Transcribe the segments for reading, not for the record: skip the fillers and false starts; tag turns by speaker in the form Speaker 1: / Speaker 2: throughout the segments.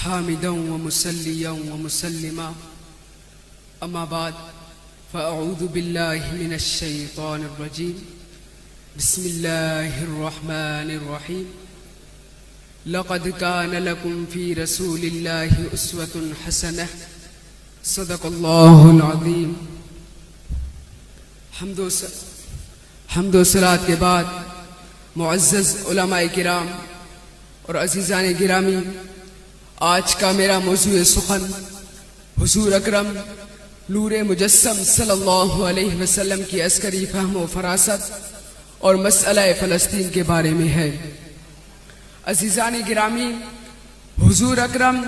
Speaker 1: حامدا ومصليا ومسلما أما بعد فأعوذ بالله من الشيطان الرجيم بسم الله الرحمن الرحيم لقد كان لكم في رسول الله أسوة حسنة صدق الله العظيم. حمد و صلات کے بعد معزز علماء کرام اور عزیزان گرامی، آج کا میرا موضوع سخن حضور اکرم نور مجسم صلی اللہ علیہ وسلم کی عسکری فہم و فراست اور مسئلہ فلسطین کے بارے میں ہے. عزیزان گرامی، حضور اکرم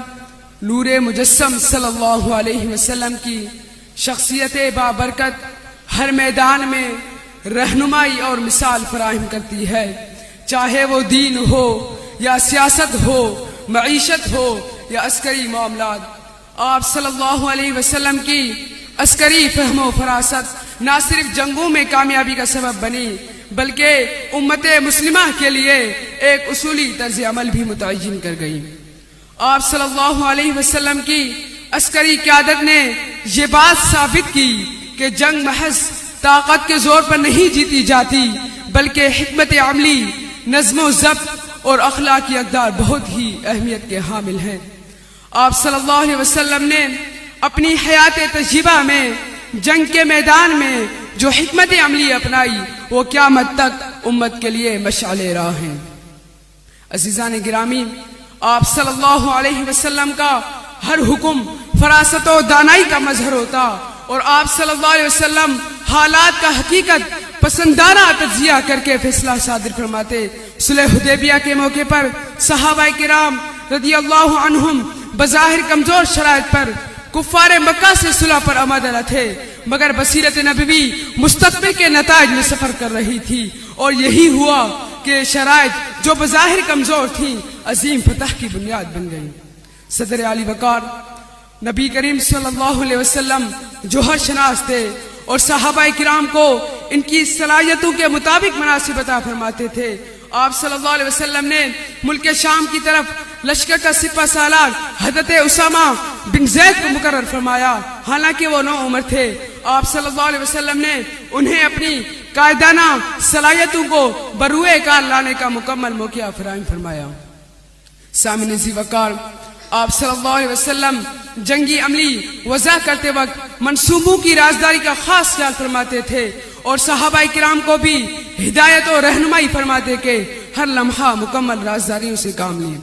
Speaker 1: نور مجسم صلی اللہ علیہ وسلم کی شخصیت بابرکت ہر میدان میں رہنمائی اور مثال فراہم کرتی ہے، چاہے وہ دین ہو یا سیاست ہو، معیشت ہو یا عسکری معاملات. آپ صلی اللہ علیہ وسلم کی عسکری فہم و فراست نہ صرف جنگوں میں کامیابی کا سبب بنی بلکہ امت مسلمہ کے لیے ایک اصولی طرز عمل بھی متعین کر گئی. آپ صلی اللہ علیہ وسلم کی عسکری قیادت نے یہ بات ثابت کی کہ جنگ محض طاقت کے زور پر نہیں جیتی جاتی بلکہ حکمت عملی، نظم و ضبط اور اخلاقی اقدار بہت ہی اہمیت کے حامل ہیں. آپ صلی اللہ علیہ وسلم نے اپنی حیات تجربہ میں جنگ کے میدان میں جو حکمت عملی اپنائی وہ قیامت تک امت کے لیے مشعل راہ ہیں. عزیزان گرامی، آپ صلی اللہ علیہ وسلم کا ہر حکم فراست و دانائی کا مظہر ہوتا اور آپ صلی اللہ علیہ وسلم حالات کا حقیقت پسندانہ تجزیہ کر کے فیصلہ صادر فرماتے. صلح حدیبیہ کے موقع پر صحابہ کرام رضی اللہ عنہم بظاہر کمزور شرائط پر کفار مکہ سے صلح پر آمادہ تھے، مگر بصیرت نبوی مستقبل کے نتائج میں سفر کر رہی تھی اور یہی ہوا کہ شرائط جو بظاہر کمزور تھیں عظیم فتح کی بنیاد بن گئی. صدر علی وقار نبی کریم صلی اللہ علیہ وسلم جوہر شناس تھے اور صحابہ کرام کو ان کی صلاحیتوں کے مطابق مناسب عطا فرماتے تھے. آپ صلی اللہ علیہ وسلم نے ملک شام کی طرف لشکر کا سپہ سالار حضرت اسامہ بن زید کو مقرر فرمایا، حالانکہ وہ نوعمر تھے. آپ صلی اللہ علیہ وسلم نے انہیں اپنی قائدانہ صلاحیتوں کو بروئے کار لانے کا مکمل موقع فراہم فرمایا. سامعین ذی وقار، آپ صلی اللہ علیہ وسلم جنگی عملی وضع کرتے وقت منصوبوں کی رازداری کا خاص خیال فرماتے تھے اور صحابہ کرام کو بھی ہدایت و رہنمائی فرماتے کہ ہر لمحہ مکمل رازداریوں سے کام لیں.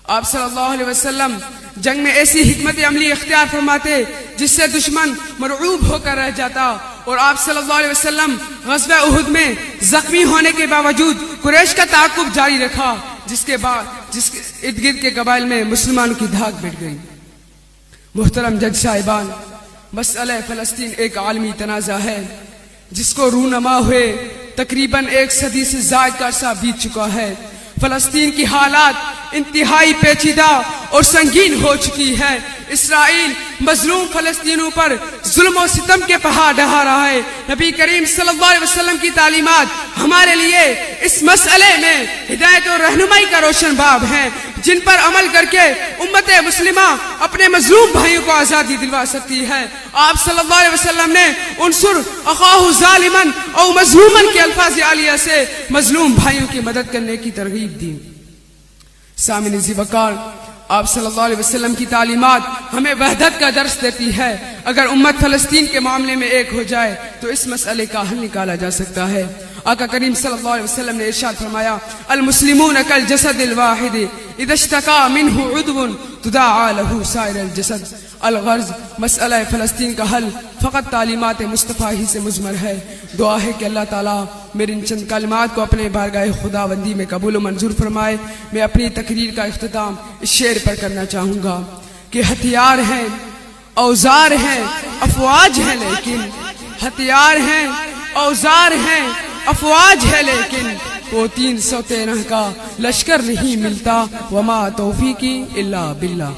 Speaker 1: آپ صلی اللہ علیہ وسلم جنگ میں ایسی حکمت عملی اختیار فرماتے جس سے دشمن مرعوب ہو کر رہ جاتا، اور آپ صلی اللہ علیہ وسلم غزوہ احد میں زخمی ہونے کے باوجود قریش کا تعاقب جاری رکھا، جس کے ارد گرد کے قبائل میں مسلمانوں کی دھاک بیٹھ گئی. محترم جج صاحبان، مسئلہ فلسطین ایک عالمی تنازع ہے جس کو رونما ہوئے تقریباً 1 صدی سے زائد کا عرصہ بیت چکا ہے. فلسطین کی حالات انتہائی پیچیدہ اور سنگین ہو چکی ہے. اسرائیل مظلوم فلسطینیوں پر ظلم و ستم کے پہاڑ ڈھا رہا ہے. نبی کریم صلی اللہ علیہ وسلم کی تعلیمات ہمارے لیے اس مسئلے میں ہدایت و رہنمائی کا روشن باب ہیں جن پر عمل کر کے امت مسلمہ اپنے مظلوم بھائیوں کو آزادی دلوا سکتی ہے. آپ صلی اللہ علیہ وسلم نے انصر اخاہ ظالما او مظلوما کے الفاظ عالیہ سے مظلوم بھائیوں کی مدد کرنے کی ترغیب دی. سامعین ذی وقار، آپ صلی اللہ علیہ وسلم کی تعلیمات ہمیں وحدت کا درس دیتی ہے. اگر امت فلسطین کے معاملے میں ایک ہو جائے تو اس مسئلے کا حل نکالا جا سکتا ہے. آقا کریم صلی اللہ علیہ وسلم نے ارشاد فرمایا، المسلمون کالجسد الواحد اذا اشتکا منہ عضو تداعی لہ سائر الجسد. الغرض، مسئلہ فلسطین کا حل فقط تعلیمات مصطفیٰ ہی سے مضمر ہے. دعا ہے کہ اللہ تعالیٰ میرے ان چند کلمات کو اپنے بارگاہ خداوندی میں قبول و منظور فرمائے. میں اپنی تقریر کا اختتام اس شعر پر کرنا چاہوں گا کہ ہتھیار ہیں، اوزار ہیں، افواج ہیں، لیکن ہتھیار ہیں، اوزار ہیں، افواج ہے، لیکن وہ 313 کا لشکر نہیں ملتا. وما توفیقی الا باللہ.